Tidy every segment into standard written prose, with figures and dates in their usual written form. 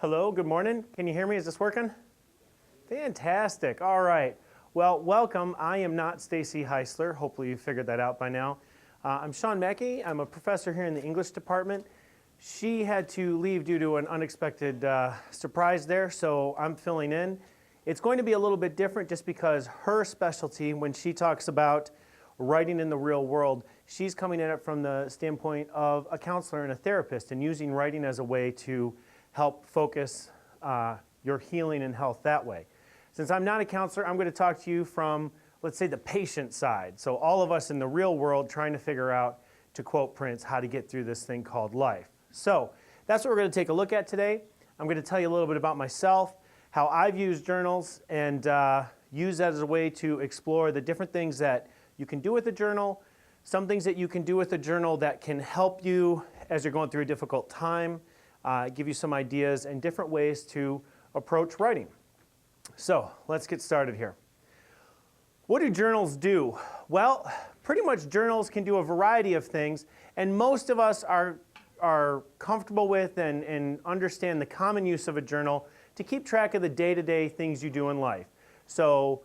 Hello, good morning. Can you hear me? Is this working? Fantastic. All right. Well, welcome. I am not Stacy Heisler. Hopefully you figured that out by now. I'm Sean Mackey. I'm a professor here in the English department. She had to leave due to an unexpected surprise there, so I'm filling in. It's going to be a little bit different just because her specialty, when she talks about writing in the real world, she's coming at it from the standpoint of a counselor and a therapist and using writing as a way to help focus your healing and health that way. Since I'm not a counselor, I'm going to talk to you from, let's say, the patient side. So all of us in the real world trying to figure out, to quote Prince, how to get through this thing called life. So that's what we're going to take a look at today. I'm going to tell you a little bit about myself, how I've used journals, and use that as a way to explore the different things that you can do with a journal, some things that you can do with a journal that can help you as you're going through a difficult time, give you some ideas and different ways to approach writing. So let's get started here. What do journals do? Well, pretty much journals can do a variety of things, and most of us are comfortable with and understand the common use of a journal to keep track of the day-to-day things you do in life. So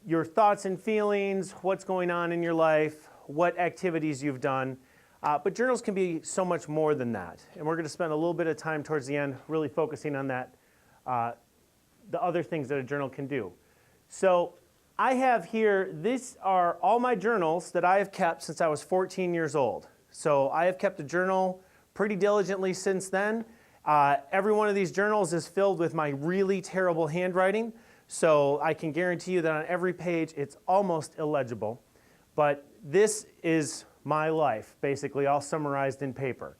your thoughts and feelings, what's going on in your life, what activities you've done. But journals can be so much more than that. And we're going to spend a little bit of time towards the end really focusing on that, the other things that a journal can do. So I have here, these are all my journals that I have kept since I was 14 years old. So I have kept a journal pretty diligently since then. Every one of these journals is filled with my really terrible handwriting. So I can guarantee you that on every page it's almost illegible. But this is my life, basically, all summarized in paper.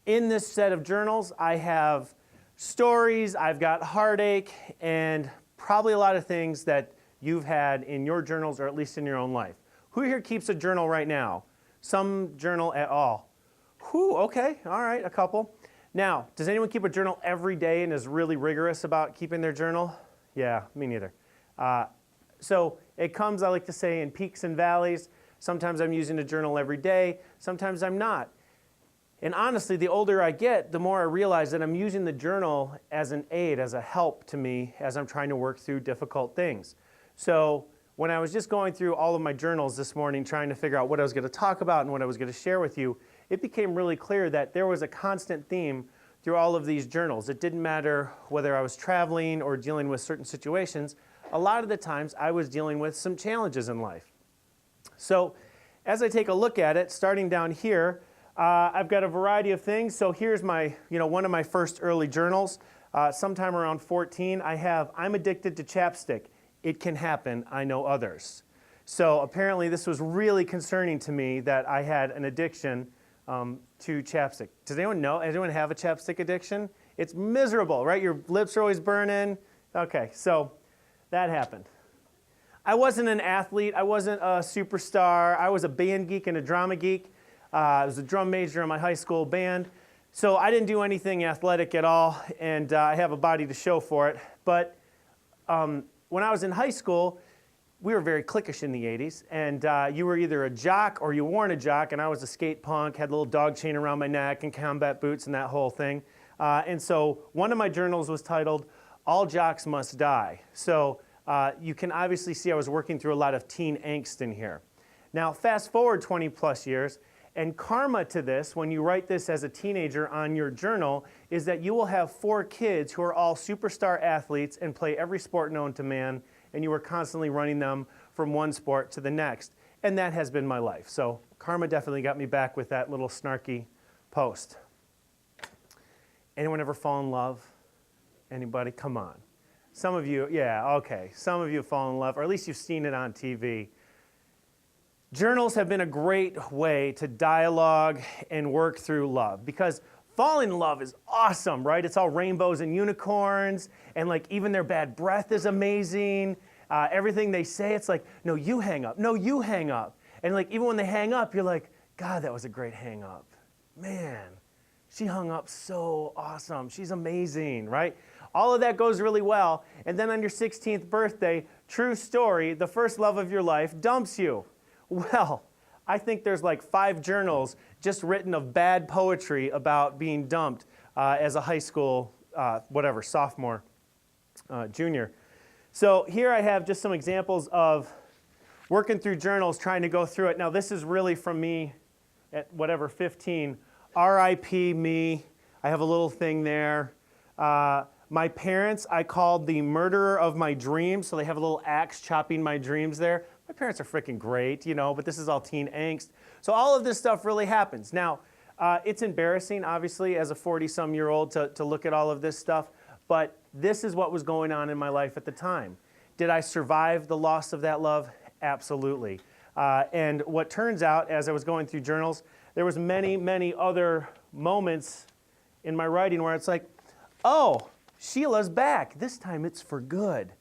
In this set of journals, I have stories, I've got heartache, and probably a lot of things that you've had in your journals, or at least in your own life. Who here keeps a journal right now? Some journal at all? Whew, okay, all right, a couple. Now, does anyone keep a journal every day and is really rigorous about keeping their journal? Yeah, me neither. So it comes, I like to say, in peaks and valleys. Sometimes I'm using a journal every day, sometimes I'm not. And honestly, the older I get, the more I realize that I'm using the journal as an aid, as a help to me as I'm trying to work through difficult things. So when I was just going through all of my journals this morning, trying to figure out what I was going to talk about and what I was going to share with you, it became really clear that there was a constant theme through all of these journals. It didn't matter whether I was traveling or dealing with certain situations. A lot of the times I was dealing with some challenges in life. So as I take a look at it, starting down here, I've got a variety of things. So here's my, one of my first early journals. Sometime around 14, I'm addicted to chapstick. It can happen, I know others. So apparently this was really concerning to me that I had an addiction to chapstick. Does anyone know? Does anyone have a chapstick addiction? It's miserable, right? Your lips are always burning. Okay, so that happened. I wasn't an athlete. I wasn't a superstar. I was a band geek and a drama geek. I was a drum major in my high school band. So I didn't do anything athletic at all, and I have a body to show for it. But when I was in high school, we were very cliquish in the 80s, and you were either a jock or you weren't a jock, and I was a skate punk, had a little dog chain around my neck and combat boots and that whole thing. And so one of my journals was titled, "All Jocks Must Die." So you can obviously see I was working through a lot of teen angst in here. Now fast forward 20 plus years, and karma to this, when you write this as a teenager on your journal, is that you will have 4 kids who are all superstar athletes and play every sport known to man, and you are constantly running them from one sport to the next. And that has been my life. So karma definitely got me back with that little snarky post. Anyone ever fall in love? Anybody? Come on. Some of you, yeah, okay. Some of you have fallen in love, or at least you've seen it on TV. Journals have been a great way to dialogue and work through love, because falling in love is awesome, right? It's all rainbows and unicorns, and like even their bad breath is amazing. Everything they say, it's like, no, you hang up. No, you hang up. And like even when they hang up, you're like, God, that was a great hang up. Man, she hung up so awesome. She's amazing, right? All of that goes really well. And then on your 16th birthday, true story, the first love of your life dumps you. Well, I think there's like 5 journals just written of bad poetry about being dumped as a high school sophomore, junior. So here I have just some examples of working through journals, trying to go through it. Now this is really from me at 15. R.I.P. me. I have a little thing there. My parents, I called the murderer of my dreams, so they have a little axe chopping my dreams there. My parents are freaking great, but this is all teen angst. So all of this stuff really happens. Now, it's embarrassing, obviously, as a 40-some-year-old to look at all of this stuff, but this is what was going on in my life at the time. Did I survive the loss of that love? Absolutely. And what turns out, as I was going through journals, there was many, many other moments in my writing where it's like, oh, Sheila's back. This time it's for good.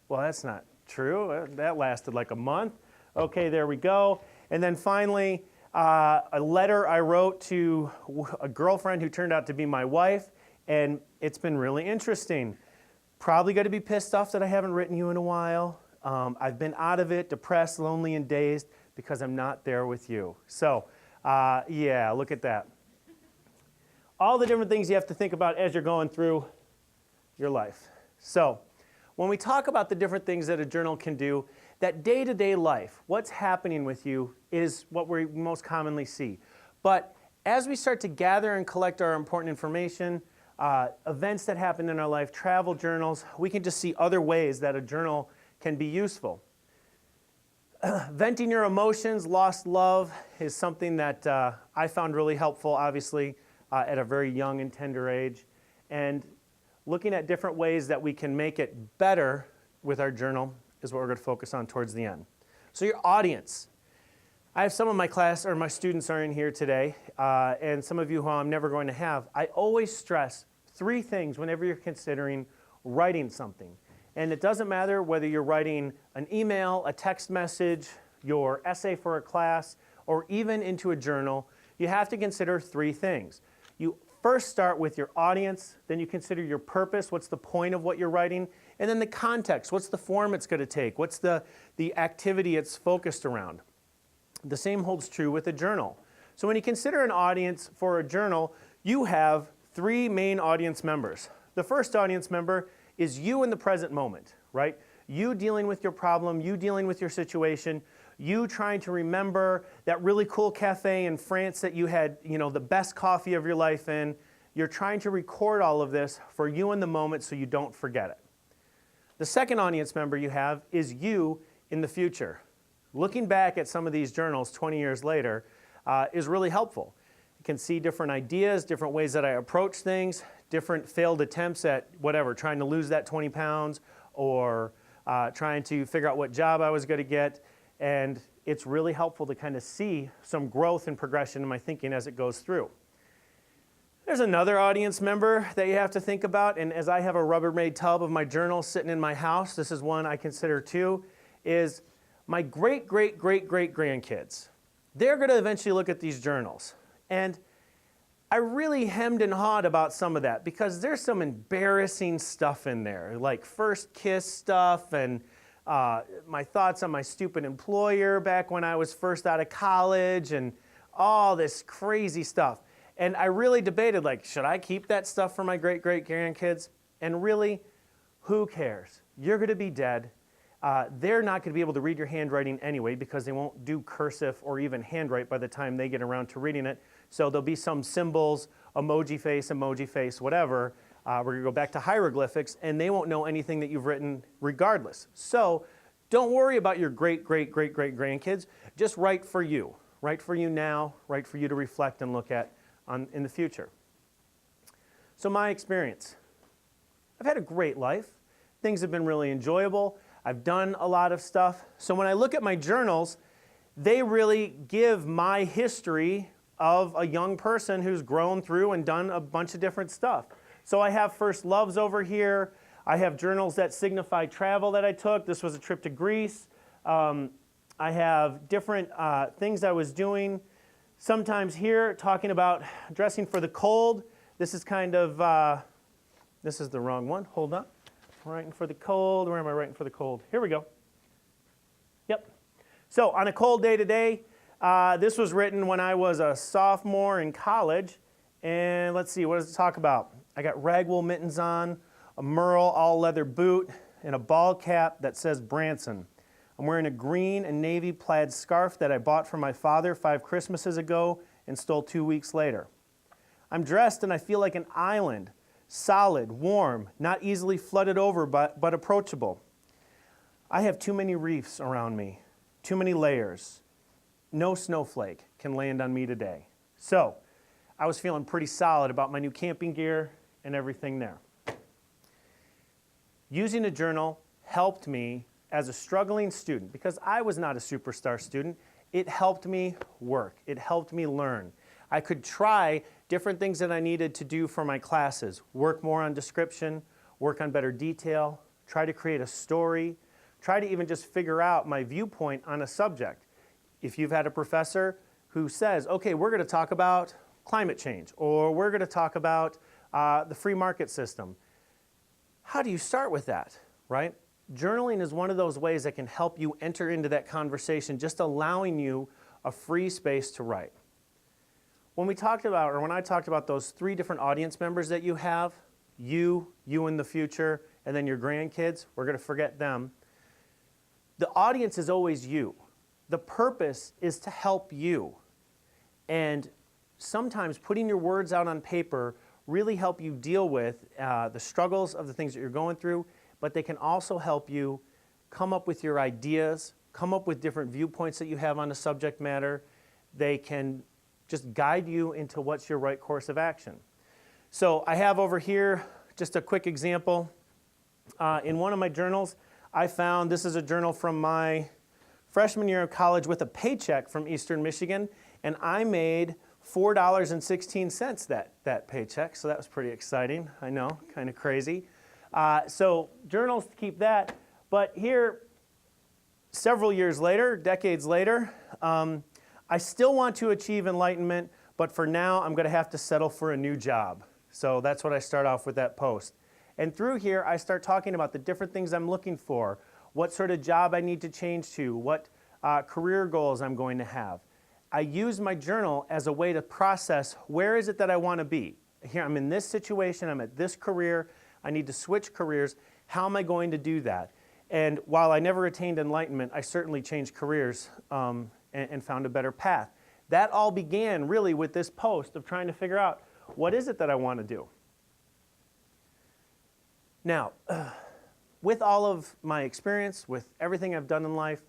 Well, that's not true. That lasted like a month. Okay, there we go. And then finally, a letter I wrote to a girlfriend who turned out to be my wife, and it's been really interesting. Probably going to be pissed off that I haven't written you in a while. I've been out of it, depressed, lonely, and dazed because I'm not there with you. So, yeah, look at that. All the different things you have to think about as you're going through your life. So, when we talk about the different things that a journal can do, that day-to-day life, what's happening with you is what we most commonly see. But as we start to gather and collect our important information, events that happen in our life, travel journals, we can just see other ways that a journal can be useful. Venting your emotions, lost love, is something that I found really helpful, obviously, at a very young and tender age. And looking at different ways that we can make it better with our journal is what we're going to focus on towards the end. So your audience. I have some of my class, or my students are in here today, and some of you who I'm never going to have. I always stress 3 things whenever you're considering writing something. And it doesn't matter whether you're writing an email, a text message, your essay for a class, or even into a journal, you have to consider 3 things. You first start with your audience, then you consider your purpose, what's the point of what you're writing, and then the context, what's the form it's going to take, what's the activity it's focused around. The same holds true with a journal. So when you consider an audience for a journal, you have 3 main audience members. The first audience member is you in the present moment, right? You dealing with your problem, you dealing with your situation, you trying to remember that really cool cafe in France that you had, the best coffee of your life in. You're trying to record all of this for you in the moment so you don't forget it. The second audience member you have is you in the future. Looking back at some of these journals 20 years later is really helpful. You can see different ideas, different ways that I approach things, different failed attempts at trying to lose that 20 pounds or trying to figure out what job I was going to get. And it's really helpful to kind of see some growth and progression in my thinking as it goes through. There's another audience member that you have to think about, and as I have a Rubbermaid tub of my journals sitting in my house, this is one I consider too, is my great-great-great-great-grandkids. They're going to eventually look at these journals. And I really hemmed and hawed about some of that because there's some embarrassing stuff in there, like first kiss stuff and my thoughts on my stupid employer back when I was first out of college and all this crazy stuff. And I really debated, should I keep that stuff for my great-great-grandkids? And really, who cares? You're going to be dead. They're not going to be able to read your handwriting anyway because they won't do cursive or even handwrite by the time they get around to reading it. So there'll be some symbols, emoji face, whatever. We're going to go back to hieroglyphics, and they won't know anything that you've written regardless. So don't worry about your great-great-great-great-grandkids. Just write for you. Write for you now. Write for you to reflect and look at in the future. So my experience. I've had a great life. Things have been really enjoyable. I've done a lot of stuff. So when I look at my journals, they really give my history of a young person who's grown through and done a bunch of different stuff. So I have first loves over here. I have journals that signify travel that I took. This was a trip to Greece. I have different things I was doing. Sometimes here, talking about dressing for the cold. This is kind of, this is the wrong one. Hold on. Writing for the cold. Where am I writing for the cold? Here we go. Yep. So on a cold day today, this was written when I was a sophomore in college. And let's see, what does it talk about? I got ragwool mittens on, a Merle all leather boot, and a ball cap that says Branson. I'm wearing a green and navy plaid scarf that I bought for my father 5 Christmases ago and stole 2 weeks later. I'm dressed and I feel like an island, solid, warm, not easily flooded over but approachable. I have too many reefs around me, too many layers. No snowflake can land on me today. So, I was feeling pretty solid about my new camping gear and everything there. Using a journal helped me as a struggling student, because I was not a superstar student. It helped me work. It helped me learn. I could try different things that I needed to do for my classes, work more on description, work on better detail, try to create a story, try to even just figure out my viewpoint on a subject. If you've had a professor who says, okay, we're going to talk about climate change, or we're going to talk about the free market system, how do you start with that, right? Journaling is one of those ways that can help you enter into that conversation, just allowing you a free space to write. When we talked about, or when I talked about those 3 different audience members that you have, you in the future, and then your grandkids, we're going to forget them. The audience is always you. The purpose is to help you. And sometimes putting your words out on paper really help you deal with the struggles of the things that you're going through, but they can also help you come up with your ideas, come up with different viewpoints that you have on the subject matter. They can just guide you into what's your right course of action. So I have over here just a quick example. In one of my journals, I found, this is a journal from my freshman year of college with a paycheck from Eastern Michigan, and I made $4.16 that paycheck, so that was pretty exciting. I know, kind of crazy. So journals, keep that. But here, several years later, decades later, I still want to achieve enlightenment, but for now, I'm going to have to settle for a new job. So that's what I start off with that post. And through here, I start talking about the different things I'm looking for, what sort of job I need to change to, what career goals I'm going to have. I use my journal as a way to process where is it that I want to be. Here, I'm in this situation, I'm at this career, I need to switch careers. How am I going to do that? And while I never attained enlightenment, I certainly changed careers and found a better path. That all began really with this post of trying to figure out what is it that I want to do. Now, with all of my experience, with everything I've done in life,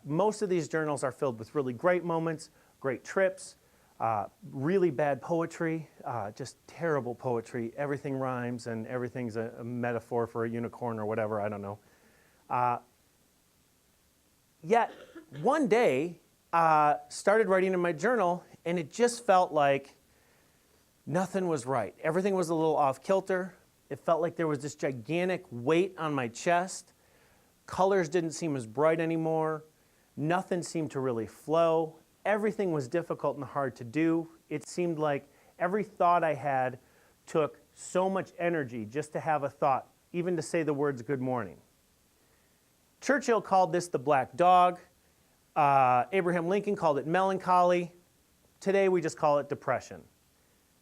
most of these journals are filled with really great moments, great trips, really bad poetry, just terrible poetry. Everything rhymes and everything's a metaphor for a unicorn or whatever, I don't know. Yet, one day, started writing in my journal, and it just felt like nothing was right. Everything was a little off kilter. It felt like there was this gigantic weight on my chest. Colors didn't seem as bright anymore. Nothing seemed to really flow. Everything was difficult and hard to do. It seemed like every thought I had took so much energy just to have a thought, even to say the words good morning. Churchill called this the black dog. Abraham Lincoln called it melancholy. Today we just call it depression.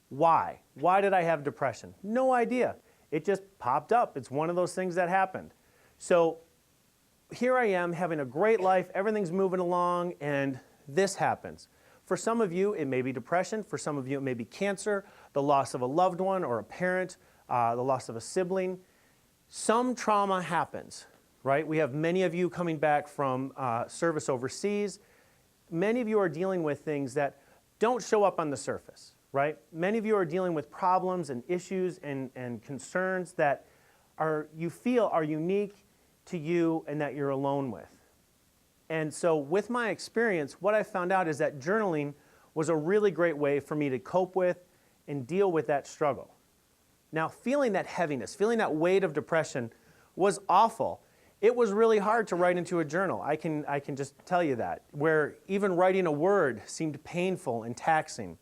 Why? Why did I have depression? No idea. It just popped up. It's one of those things that happened. So here I am having a great life, everything's moving along, and this happens. For some of you, it may be depression. For some of you, it may be cancer, the loss of a loved one or a parent, the loss of a sibling. Some trauma happens, right? We have many of you coming back from service overseas. Many of you are dealing with things that don't show up on the surface, right? Many of you are dealing with problems and issues and concerns that you feel are unique to you and that you're alone with. And so with my experience, what I found out is that journaling was a really great way for me to cope with and deal with that struggle. Now, feeling that heaviness, feeling that weight of depression was awful. It was really hard to write into a journal. I can just tell you that, where even writing a word seemed painful and taxing.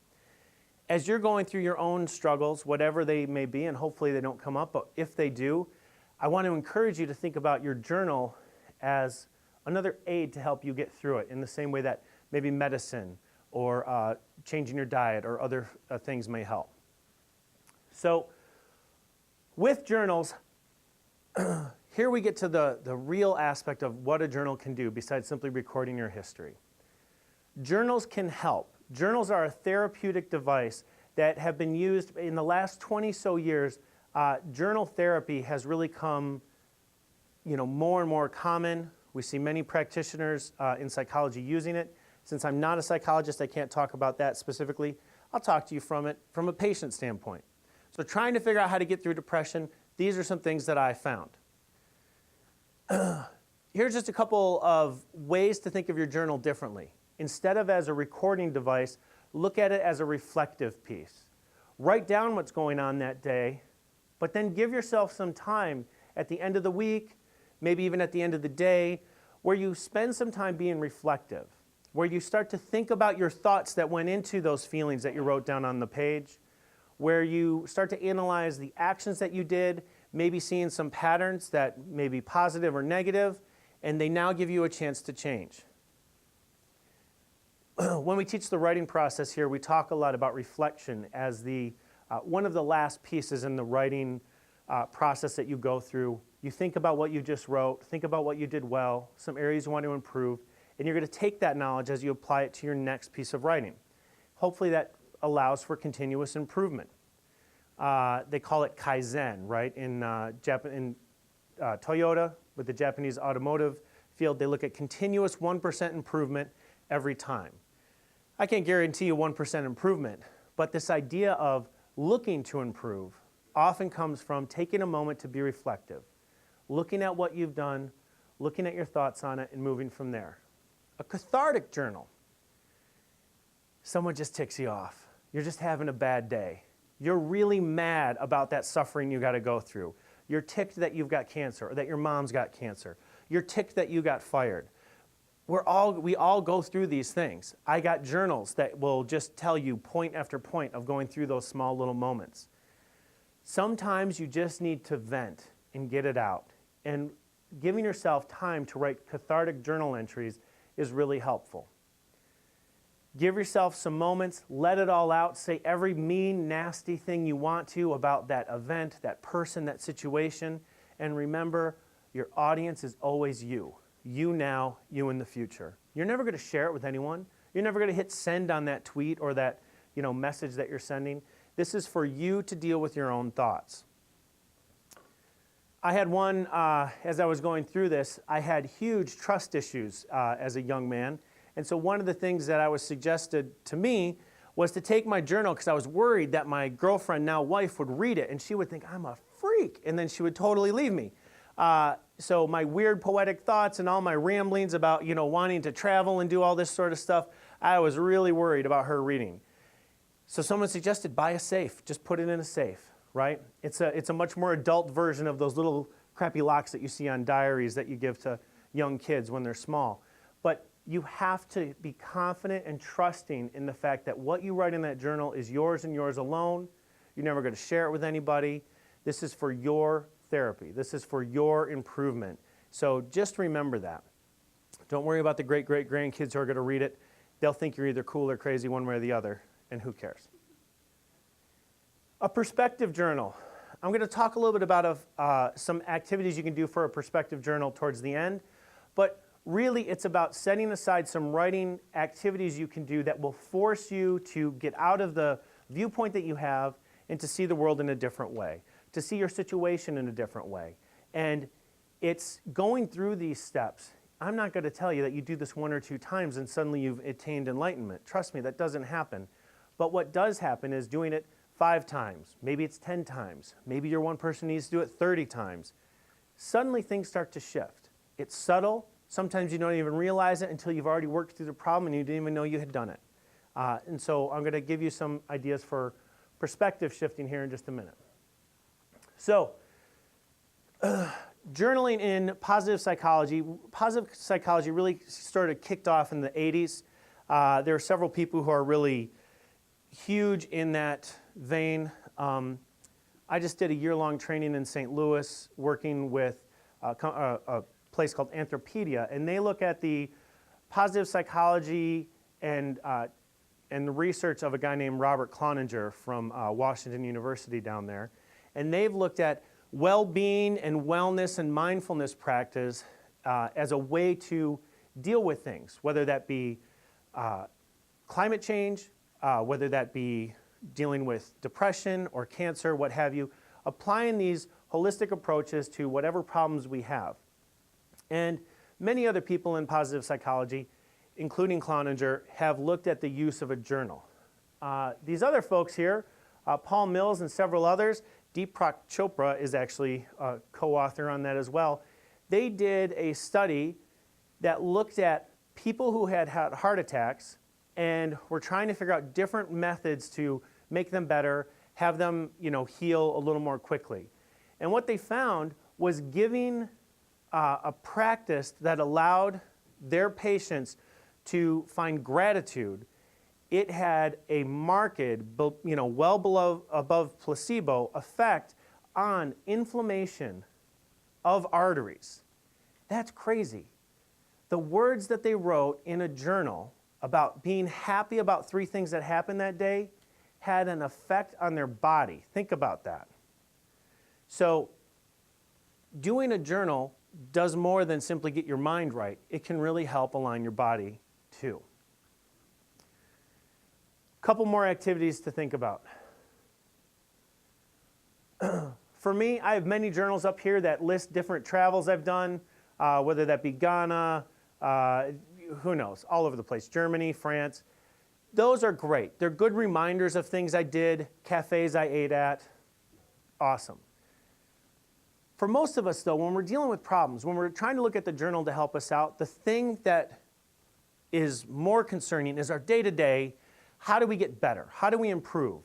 As you're going through your own struggles, whatever they may be, and hopefully they don't come up, but if they do, I want to encourage you to think about your journal as another aid to help you get through it in the same way that maybe medicine or changing your diet or other things may help. So with journals, here we get to the real aspect of what a journal can do besides simply recording your history. Journals can help. Journals are a therapeutic device that have been used in the last 20 so years. Journal therapy has really come, more and more common. We see many practitioners in psychology using it. Since I'm not a psychologist, I can't talk about that specifically. I'll talk to you from a patient standpoint. So trying to figure out how to get through depression, these are some things that I found. Here's just a couple of ways to think of your journal differently. Instead of as a recording device, look at it as a reflective piece. Write down what's going on that day, but then give yourself some time at the end of the week, maybe even at the end of the day, where you spend some time being reflective, where you start to think about your thoughts that went into those feelings that you wrote down on the page, where you start to analyze the actions that you did, maybe seeing some patterns that may be positive or negative, and they now give you a chance to change. When we teach the writing process here, we talk a lot about reflection as one of the last pieces in the writing process that you go through. You think about what you just wrote, think about what you did well, some areas you want to improve, and you're going to take that knowledge as you apply it to your next piece of writing. Hopefully that allows for continuous improvement. They call it Kaizen, right? In Toyota, with the Japanese automotive field, they look at continuous 1% improvement every time. I can't guarantee you 1% improvement, but this idea of looking to improve often comes from taking a moment to be reflective, looking at what you've done, looking at your thoughts on it, and moving from there. A cathartic journal. Someone just ticks you off. You're just having a bad day. You're really mad about that suffering you got to go through. You're ticked that you've got cancer or that your mom's got cancer. You're ticked that you got fired. We all go through these things. I got journals that will just tell you point after point of going through those small little moments. Sometimes you just need to vent and get it out. And giving yourself time to write cathartic journal entries is really helpful. Give yourself some moments, let it all out, say every mean, nasty thing you want to about that event, that person, that situation, and remember, your audience is always you. You now, you in the future. You're never going to share it with anyone. You're never going to hit send on that tweet or that message that you're sending. This is for you to deal with your own thoughts. I had one, as I was going through this, I had huge trust issues as a young man. And so one of the things that I was suggested to me was to take my journal because I was worried that my girlfriend, now wife, would read it and she would think I'm a freak and then she would totally leave me. So my weird poetic thoughts and all my ramblings about wanting to travel and do all this sort of stuff, I was really worried about her reading. So someone suggested buy a safe, just put it in a safe, right? It's a much more adult version of those little crappy locks that you see on diaries that you give to young kids when they're small. But you have to be confident and trusting in the fact that what you write in that journal is yours and yours alone. You're never going to share it with anybody. This is for your therapy. This is for your improvement. So just remember that. Don't worry about the great-great-grandkids who are going to read it. They'll think you're either cool or crazy one way or the other, and who cares? A perspective journal. I'm going to talk a little bit about some activities you can do for a perspective journal towards the end, but really, it's about setting aside some writing activities you can do that will force you to get out of the viewpoint that you have and to see the world in a different way, to see your situation in a different way. And it's going through these steps. I'm not going to tell you that you do this 1 or 2 times and suddenly you've attained enlightenment. Trust me, that doesn't happen. But what does happen is doing it 5 times. Maybe it's 10 times. Maybe your one person needs to do it 30 times. Suddenly things start to shift. It's subtle. Sometimes you don't even realize it until you've already worked through the problem and you didn't even know you had done it. And so I'm going to give you some ideas for perspective shifting here in just a minute. So, journaling in positive psychology really sort of kicked off in the 80s. There are several people who are really huge in that vein. I just did a year-long training in St. Louis working with a place called Anthropedia, and they look at the positive psychology and and the research of a guy named Robert Cloninger from Washington University down there. And they've looked at well-being and wellness and mindfulness practice as a way to deal with things, whether that be climate change, whether that be dealing with depression or cancer, what have you, applying these holistic approaches to whatever problems we have. And many other people in positive psychology, including Cloninger, have looked at the use of a journal. These other folks here, Paul Mills and several others, Deepak Chopra is actually a co-author on that as well. They did a study that looked at people who had had heart attacks and were trying to figure out different methods to make them better, have them, heal a little more quickly. And what they found was giving a practice that allowed their patients to find gratitude. It had a marked, well above placebo effect on inflammation of arteries. That's crazy. The words that they wrote in a journal about being happy about 3 things that happened that day had an effect on their body. Think about that. So doing a journal does more than simply get your mind right. It can really help align your body too. Couple more activities to think about. For me, I have many journals up here that list different travels I've done, whether that be Ghana, who knows, all over the place, Germany, France. Those are great. They're good reminders of things I did, cafes I ate at. Awesome. For most of us, though, when we're dealing with problems, when we're trying to look at the journal to help us out, the thing that is more concerning is our day-to-day. How do we get better? How do we improve?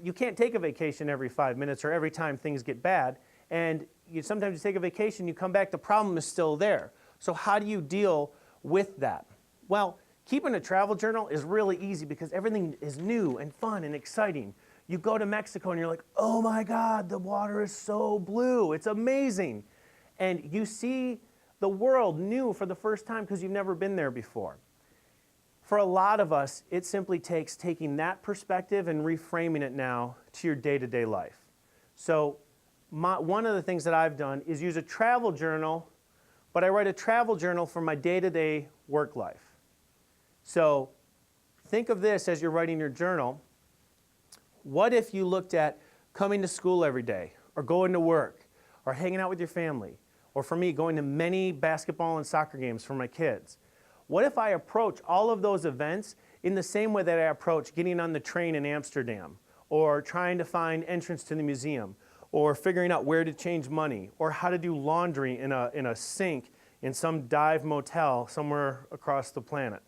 You can't take a vacation every 5 minutes or every time things get bad. And sometimes you take a vacation, you come back, the problem is still there. So how do you deal with that? Well, keeping a travel journal is really easy because everything is new and fun and exciting. You go to Mexico and you're like, oh my God, the water is so blue. It's amazing. And you see the world new for the first time because you've never been there before. For a lot of us, it simply takes taking that perspective and reframing it now to your day-to-day life. So one of the things that I've done is use a travel journal, but I write a travel journal for my day-to-day work life. So think of this as you're writing your journal. What if you looked at coming to school every day, or going to work, or hanging out with your family, or for me, going to many basketball and soccer games for my kids? What if I approach all of those events in the same way that I approach getting on the train in Amsterdam, or trying to find entrance to the museum, or figuring out where to change money, or how to do laundry in a sink in some dive motel somewhere across the planet?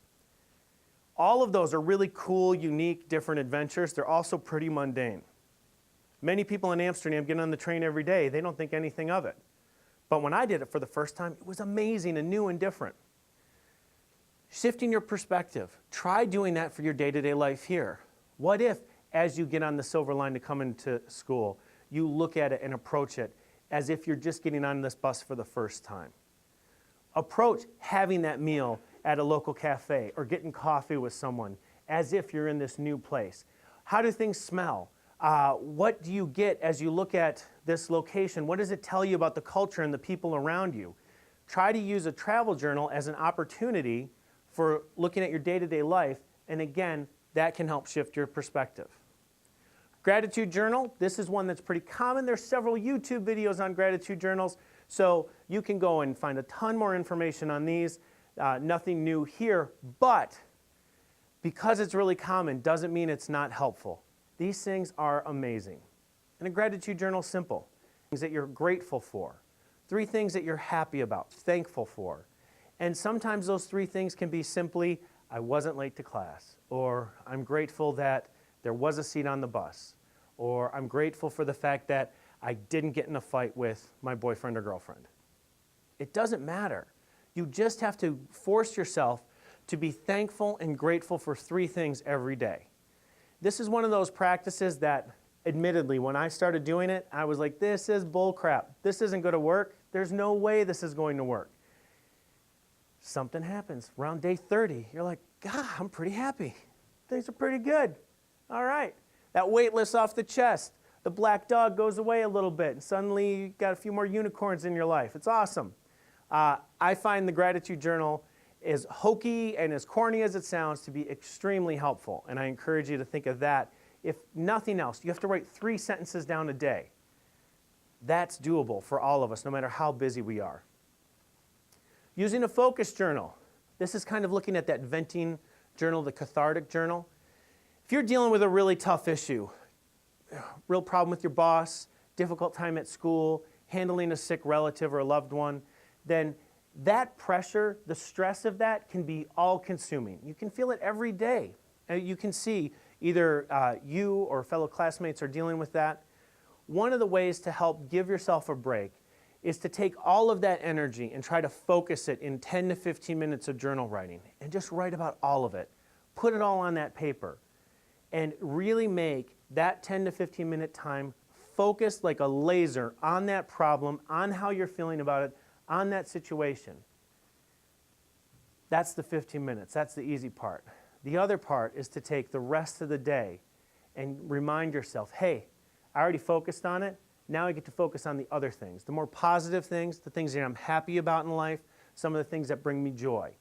All of those are really cool, unique, different adventures. They're also pretty mundane. Many people in Amsterdam get on the train every day. They don't think anything of it. But when I did it for the first time, it was amazing and new and different. Shifting your perspective. Try doing that for your day-to-day life here. What if, as you get on the Silver Line to come into school, you look at it and approach it as if you're just getting on this bus for the first time? Approach having that meal at a local cafe or getting coffee with someone as if you're in this new place. How do things smell? What do you get as you look at this location? What does it tell you about the culture and the people around you? Try to use a travel journal as an opportunity for looking at your day-to-day life, and again, that can help shift your perspective. Gratitude journal, this is one that's pretty common. There's several YouTube videos on gratitude journals, so you can go and find a ton more information on these. Nothing new here, but because it's really common doesn't mean it's not helpful. These things are amazing. And a gratitude journal is simple. Things that you're grateful for. 3 things that you're happy about, thankful for. And sometimes those 3 things can be simply, I wasn't late to class, or I'm grateful that there was a seat on the bus, or I'm grateful for the fact that I didn't get in a fight with my boyfriend or girlfriend. It doesn't matter. You just have to force yourself to be thankful and grateful for 3 things every day. This is one of those practices that, admittedly, when I started doing it, I was like, this is bull crap. This isn't going to work. There's no way this is going to work. Something happens around day 30. You're like, God, I'm pretty happy. things are pretty good. All right. That weight lifts off the chest. The black dog goes away a little bit, and suddenly you got a few more unicorns in your life. It's awesome. I find the gratitude journal, as hokey and as corny as it sounds, to be extremely helpful, and I encourage you to think of that. If nothing else, you have to write 3 sentences down a day. That's doable for all of us, no matter how busy we are. Using a focus journal. This is kind of looking at that venting journal, the Cathartic Journal. If you're dealing with a really tough issue, real problem with your boss, difficult time at school, handling a sick relative or a loved one, then that pressure, the stress of that can be all-consuming. You can feel it every day. You can see either you or fellow classmates are dealing with that. One of the ways to help give yourself a break is to take all of that energy and try to focus it in 10 to 15 minutes of journal writing and just write about all of it. Put it all on that paper and really make that 10 to 15 minute time focused like a laser on that problem, on how you're feeling about it, on that situation. That's the 15 minutes. That's the easy part. The other part is to take the rest of the day and remind yourself, hey, I already focused on it. Now I get to focus on the other things, the more positive things, the things that I'm happy about in life, some of the things that bring me joy.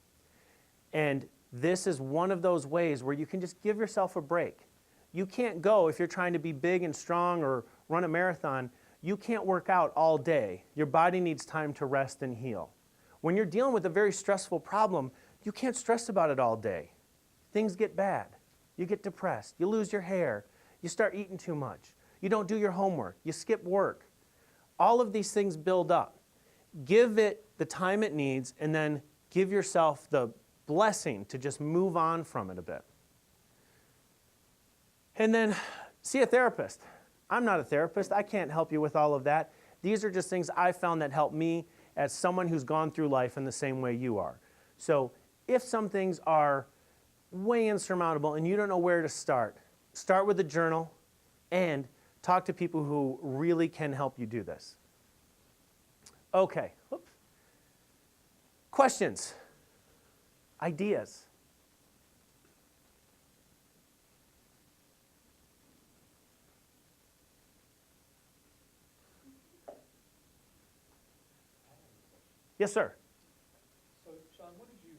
And this is one of those ways where you can just give yourself a break. You can't go, if you're trying to be big and strong or run a marathon, you can't work out all day. Your body needs time to rest and heal. When you're dealing with a very stressful problem, you can't stress about it all day. Things get bad. You get depressed. You lose your hair. You start eating too much. You don't do your homework. You skip work. All of these things build up. Give it the time it needs, and then give yourself the blessing to just move on from it a bit. And then see a therapist. I'm not a therapist. I can't help you with all of that. These are just things I found that help me as someone who's gone through life in the same way you are. So if some things are way insurmountable and you don't know where to start with a journal and talk to people who really can help you do this. Okay. Oops. Questions? Ideas? Yes, sir. So, Sean, what would you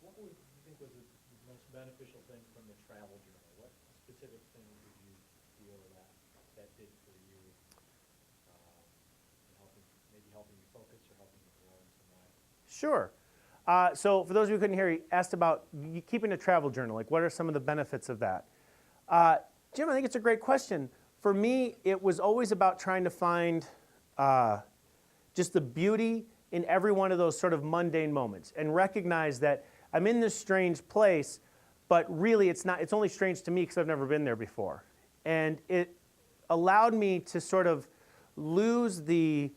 think was the most beneficial thing from the travel journal? What specific things did you feel that did for you in helping you focus or helping you grow in some way? Sure. So for those of you who couldn't hear, he asked about keeping a travel journal. Like, what are some of the benefits of that? Jim, I think it's a great question. For me, it was always about trying to find just the beauty in every one of those sort of mundane moments and recognize that I'm in this strange place, but really it's not. It's only strange to me because I've never been there before. And it allowed me to sort of lose the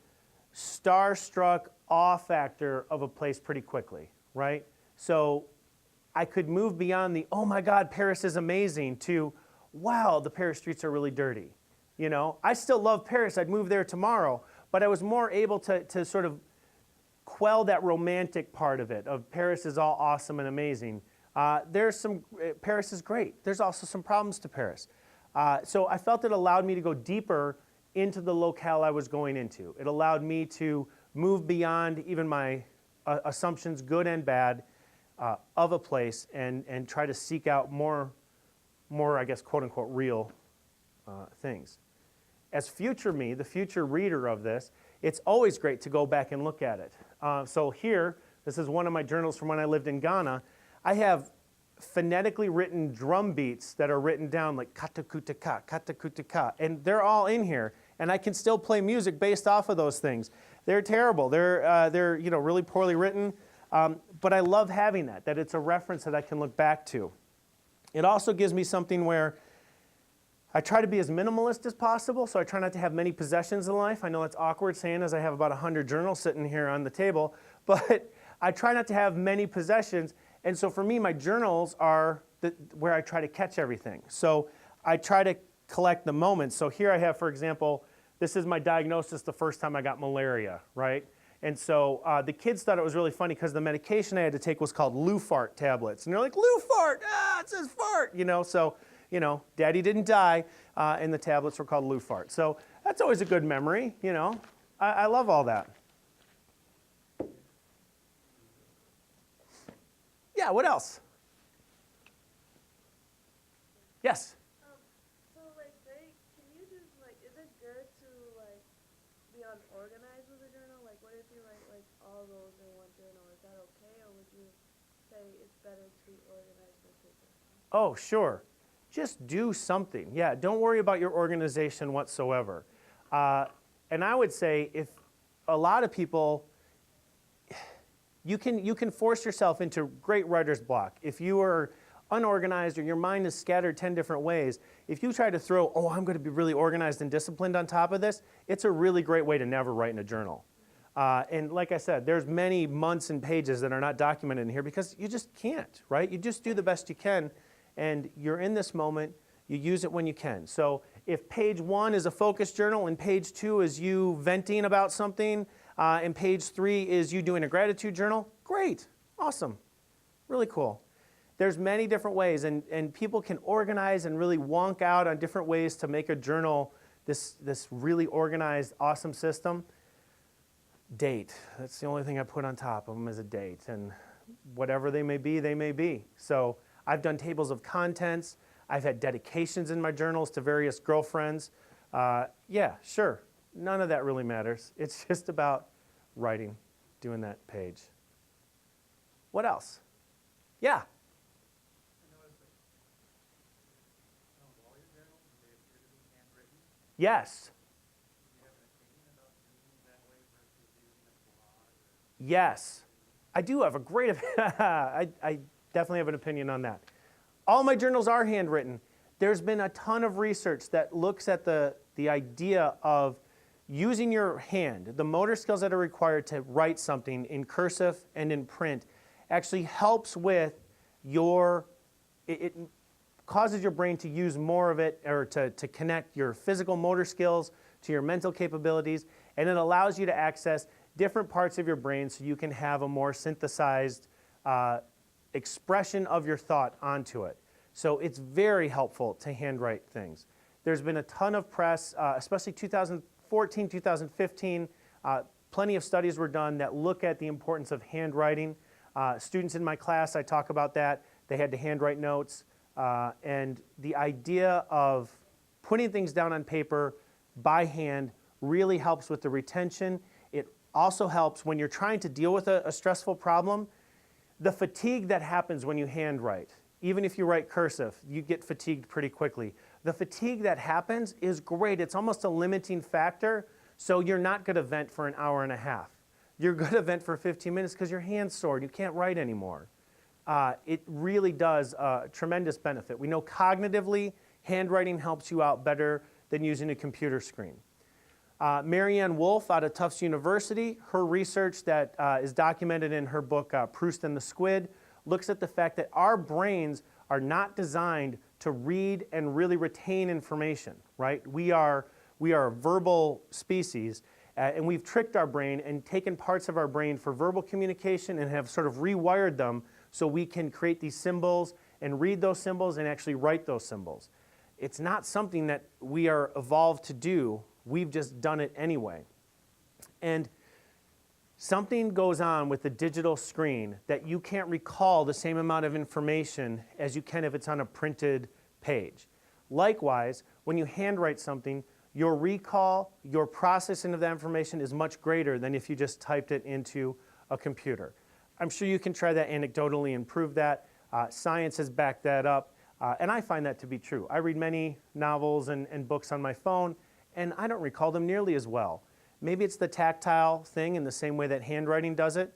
starstruck awe factor of a place pretty quickly, right? So I could move beyond the, oh my God, Paris is amazing, to, wow, the Paris streets are really dirty. You know, I still love Paris. I'd move there tomorrow, but I was more able to sort of quell that romantic part of it, of Paris is all awesome and amazing. Paris is great. There's also some problems to Paris. So I felt it allowed me to go deeper into the locale I was going into. It allowed me to move beyond even my assumptions, good and bad, of a place and try to seek out more, I guess, quote unquote, real things. As future me, the future reader of this, it's always great to go back and look at it. So here, this is one of my journals from when I lived in Ghana. I have phonetically written drum beats that are written down like kata-kuta-ka, and they're all in here. And I can still play music based off of those things. They're terrible. They're really poorly written, but I love having that it's a reference that I can look back to. It also gives me something where I try to be as minimalist as possible, so I try not to have many possessions in life. I know it's awkward saying as I have about 100 journals sitting here on the table, but I try not to have many possessions. And so for me, my journals are where I try to catch everything. So I try to collect the moments. So here I have, for example, this is my diagnosis the first time I got malaria, right? And so the kids thought it was really funny because the medication I had to take was called Lufart tablets. And they're like, Lufart, it says fart, So, Daddy didn't die, and the tablets were called Lufart. So that's always a good memory, I love all that. Yeah, what else? Yes? So, can you just, is it good to, be unorganized with a journal? What if you write, all those in one journal? Is that okay, or would you say it's better to be organized with paper? Oh, sure. Just do something. Yeah, don't worry about your organization whatsoever. And I would say if a lot of people, you can force yourself into great writer's block. If you are unorganized or your mind is scattered 10 different ways, if you try to throw, I'm going to be really organized and disciplined on top of this, it's a really great way to never write in a journal. And like I said, there's many months and pages that are not documented in here because you just can't, right? You just do the best you can, and you're in this moment, you use it when you can. So if page 1 is a focus journal and page 2 is you venting about something, and page 3 is you doing a gratitude journal, great, awesome, really cool. There's many different ways, and people can organize and really wonk out on different ways to make a journal this really organized, awesome system. Date, that's the only thing I put on top of them is a date, and whatever they may be, they may be. So I've done tables of contents, I've had dedications in my journals to various girlfriends. Yeah, sure, none of that really matters. It's just about writing, doing that page. What else? Yeah? Yes. Yes. I do have a great I definitely have an opinion on that. All my journals are handwritten. There's been a ton of research that looks at the idea of using your hand, the motor skills that are required to write something in cursive and in print actually helps with it causes your brain to use more of it, or to connect your physical motor skills to your mental capabilities, and it allows you to access different parts of your brain so you can have a more synthesized expression of your thought onto it. So it's very helpful to handwrite things. There's been a ton of press, especially 2014, 2015, plenty of studies were done that look at the importance of handwriting. Students in my class, I talk about that. They had to handwrite notes. And the idea of putting things down on paper by hand really helps with the retention. It also helps when you're trying to deal with a stressful problem. The fatigue that happens when you handwrite, even if you write cursive, you get fatigued pretty quickly. The fatigue that happens is great. It's almost a limiting factor, so you're not going to vent for an hour and a half. You're going to vent for 15 minutes because your hand's sore and you can't write anymore. It really does tremendous benefit. We know cognitively, handwriting helps you out better than using a computer screen. Marianne Wolf out of Tufts University, her research that is documented in her book, Proust and the Squid, looks at the fact that our brains are not designed to read and really retain information, right? We are a verbal species, and we've tricked our brain and taken parts of our brain for verbal communication and have sort of rewired them so we can create these symbols and read those symbols and actually write those symbols. It's not something that we are evolved to do. We've just done it anyway. And something goes on with the digital screen that you can't recall the same amount of information as you can if it's on a printed page. Likewise, when you handwrite something, your recall, your processing of that information is much greater than if you just typed it into a computer. I'm sure you can try that anecdotally and prove that. Science has backed that up, and I find that to be true. I read many novels and books on my phone, and I don't recall them nearly as well. Maybe it's the tactile thing in the same way that handwriting does it,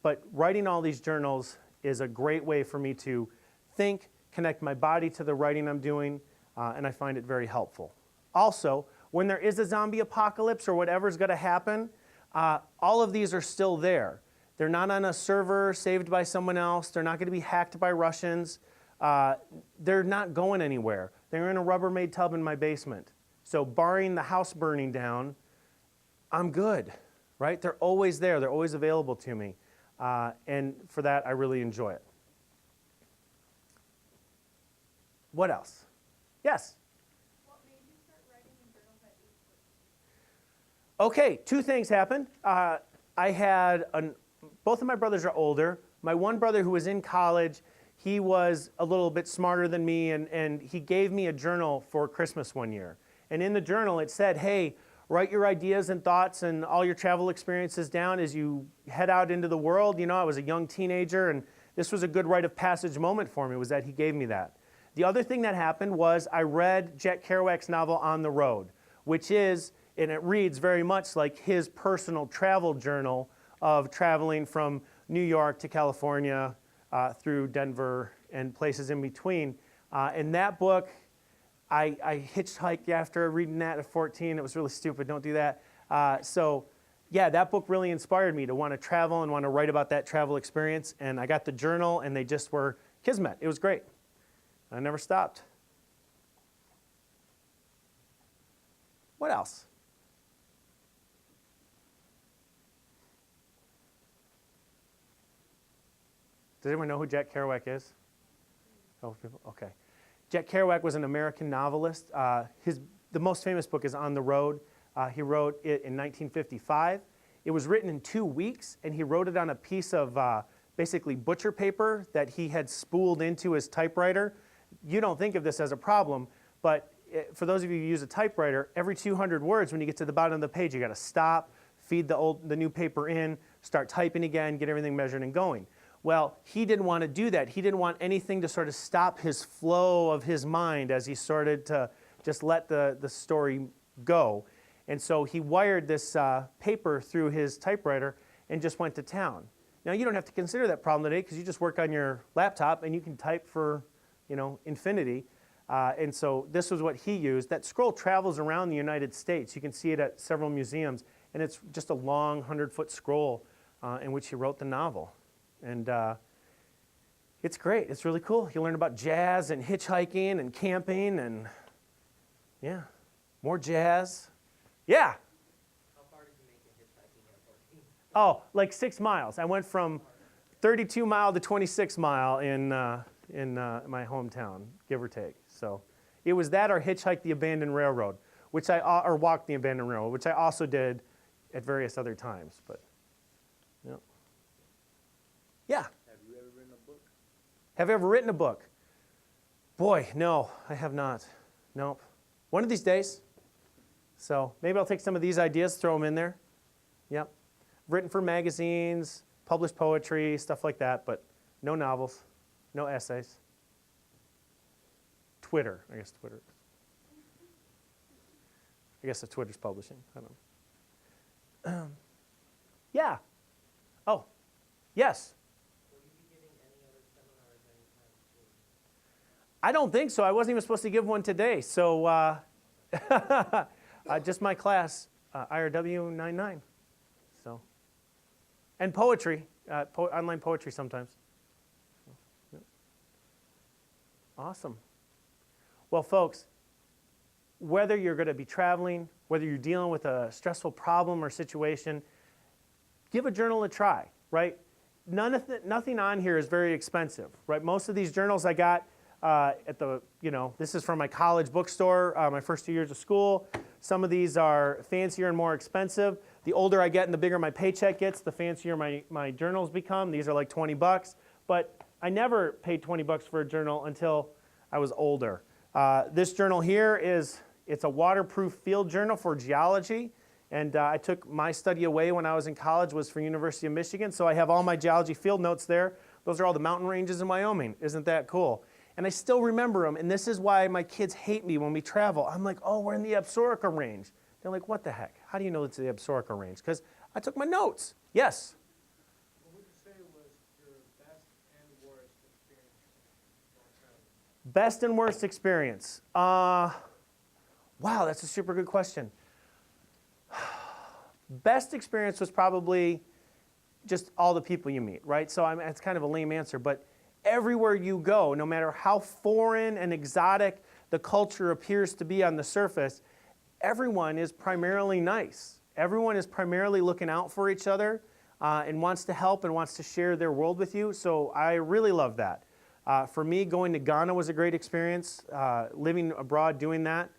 but writing all these journals is a great way for me to think, connect my body to the writing I'm doing, and I find it very helpful. Also, when there is a zombie apocalypse or whatever's going to happen, all of these are still there. They're not on a server saved by someone else. They're not going to be hacked by Russians. They're not going anywhere. They're in a Rubbermaid tub in my basement. So barring the house burning down, I'm good, right? They're always there. They're always available to me. And for that, I really enjoy it. What else? Yes? What made you start writing in journals at age 14? Okay, two things happened. I had, both of my brothers are older. My one brother who was in college, he was a little bit smarter than me, and he gave me a journal for Christmas one year. And in the journal it said, hey, write your ideas and thoughts and all your travel experiences down as you head out into the world. You know, I was a young teenager, and this was a good rite of passage moment for me, was that he gave me that. The other thing that happened was I read Jack Kerouac's novel On the Road, which is, and it reads very much like his personal travel journal of traveling from New York to California, through Denver and places in between. And that book, I hitchhiked after reading that at 14. It was really stupid, don't do that. So yeah, that book really inspired me to want to travel and want to write about that travel experience. And I got the journal, and they just were kismet. It was great. I never stopped. What else? Does anyone know who Jack Kerouac is? Oh, people? Okay. Jack Kerouac was an American novelist. The most famous book is On the Road. He wrote it in 1955. It was written in 2 weeks, and he wrote it on a piece of basically butcher paper that he had spooled into his typewriter. You don't think of this as a problem, but for those of you who use a typewriter, every 200 words, when you get to the bottom of the page, you got to stop, feed the new paper in, start typing again, get everything measured and going. Well, he didn't want to do that. He didn't want anything to sort of stop his flow of his mind as he started to just let the story go. And so he wired this paper through his typewriter and just went to town. Now, you don't have to consider that problem today because you just work on your laptop and you can type for, you know, infinity. And so this was what he used. That scroll travels around the United States. You can see it at several museums. And it's just a long 100-foot scroll in which he wrote the novel. And it's great. It's really cool. You learn about jazz and hitchhiking and camping and, yeah, more jazz. Yeah? How far did you make it hitchhiking at 14? Oh, like 6 miles. I went from 32 mile to 26 mile in my hometown, give or take. So it was that or hitchhike the abandoned railroad, or walk the abandoned railroad, which I also did at various other times. But, yeah. Yeah. Have you ever written a book? Have you ever written a book? Boy, no, I have not. Nope. One of these days. So maybe I'll take some of these ideas, throw them in there. Yep. Written for magazines, published poetry, stuff like that, but no novels, no essays. Twitter, I guess Twitter. I guess the Twitter's publishing. I don't know. Yeah. Oh, yes. Will you be giving any other seminars anytime soon? I don't think so. I wasn't even supposed to give one today. So just my class, IRW 99. So, and poetry, online poetry sometimes. So, yeah. Awesome. Well, folks, whether you're going to be traveling, whether you're dealing with a stressful problem or situation, give a journal a try, right? Nothing on here is very expensive, right? Most of these journals I got at the, this is from my college bookstore, my first 2 years of school. Some of these are fancier and more expensive. The older I get and the bigger my paycheck gets, the fancier my journals become. These are like 20 bucks, but I never paid 20 bucks for a journal until I was older. This journal here it's a waterproof field journal for geology. And I took my study away when I was in college, was for University of Michigan. So I have all my geology field notes there. Those are all the mountain ranges in Wyoming. Isn't that cool? And I still remember them. And this is why my kids hate me when we travel. I'm like, oh, we're in the Absaroka Range. They're like, what the heck? How do you know it's the Absaroka Range? Because I took my notes. Yes? What would you say was your best and worst experience while traveling? Best and worst experience. Wow, that's a super good question. Best experience was probably just all the people you meet, right? So it's kind of a lame answer, but everywhere you go, no matter how foreign and exotic the culture appears to be on the surface, everyone is primarily nice, Everyone is primarily looking out for each other and wants to help and wants to share their world with you. So I really love that. For me, going to Ghana was a great experience, living abroad doing that.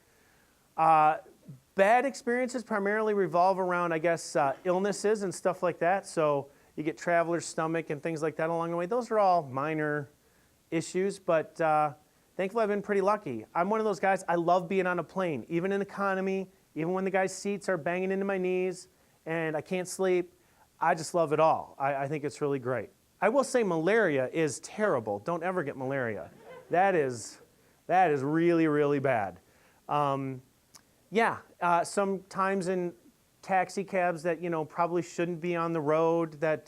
Bad experiences primarily revolve around, I guess, illnesses and stuff like that. So you get traveler's stomach and things like that along the way. Those are all minor issues, but thankfully I've been pretty lucky. I'm one of those guys, I love being on a plane, even in economy, even when the guy's seats are banging into my knees and I can't sleep. I just love it all. I think it's really great. I will say malaria is terrible. Don't ever get malaria. That is really, really bad. Sometimes in taxi cabs that, probably shouldn't be on the road that,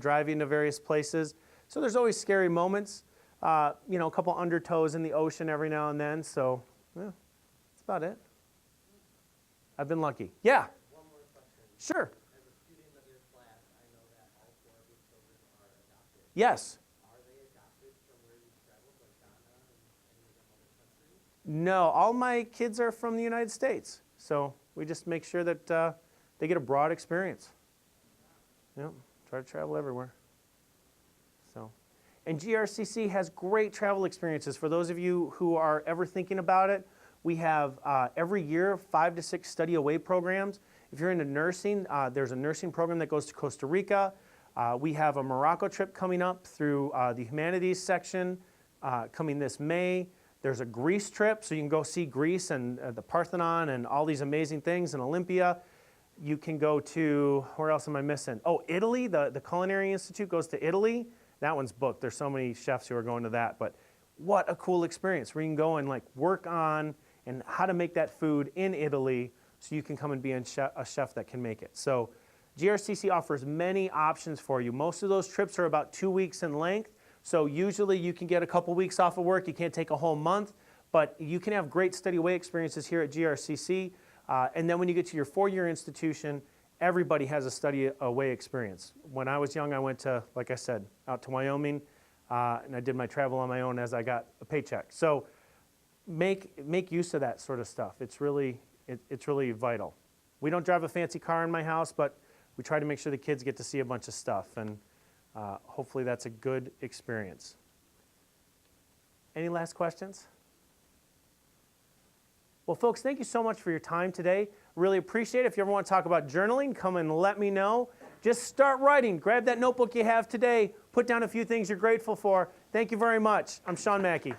drive you into various places. So there's always scary moments. A couple undertows in the ocean every now and then. So, yeah, that's about it. I've been lucky. Yeah. One more question. Sure. As a student of your class, I know that all 4 of your children are adopted. Yes. Are they adopted from where you traveled, like Ghana and any of them other countries? No, all my kids are from the United States. So we just make sure that they get a broad experience. Yeah, try to travel everywhere. So, and GRCC has great travel experiences. For those of you who are ever thinking about it, we have every year 5 to 6 study away programs. If you're into nursing, there's a nursing program that goes to Costa Rica. We have a Morocco trip coming up through the humanities section coming this May. There's a Greece trip, so you can go see Greece and the Parthenon and all these amazing things in Olympia. You can go to, where else am I missing? Oh, Italy, the Culinary Institute goes to Italy. That one's booked. There's so many chefs who are going to that, but what a cool experience where you can go and work on and how to make that food in Italy so you can come and be a chef that can make it. So GRCC offers many options for you. Most of those trips are about 2 weeks in length. So usually you can get a couple weeks off of work. You can't take a whole month, but you can have great study away experiences here at GRCC. And then when you get to your 4-year institution, everybody has a study away experience. When I was young, I went to, like I said, out to Wyoming, and I did my travel on my own as I got a paycheck. So make use of that sort of stuff. It's really vital. We don't drive a fancy car in my house, but we try to make sure the kids get to see a bunch of stuff, and hopefully that's a good experience. Any last questions? Well, folks, thank you so much for your time today. Really appreciate it. If you ever want to talk about journaling, come and let me know. Just start writing. Grab that notebook you have today. Put down a few things you're grateful for. Thank you very much. I'm Sean Mackey.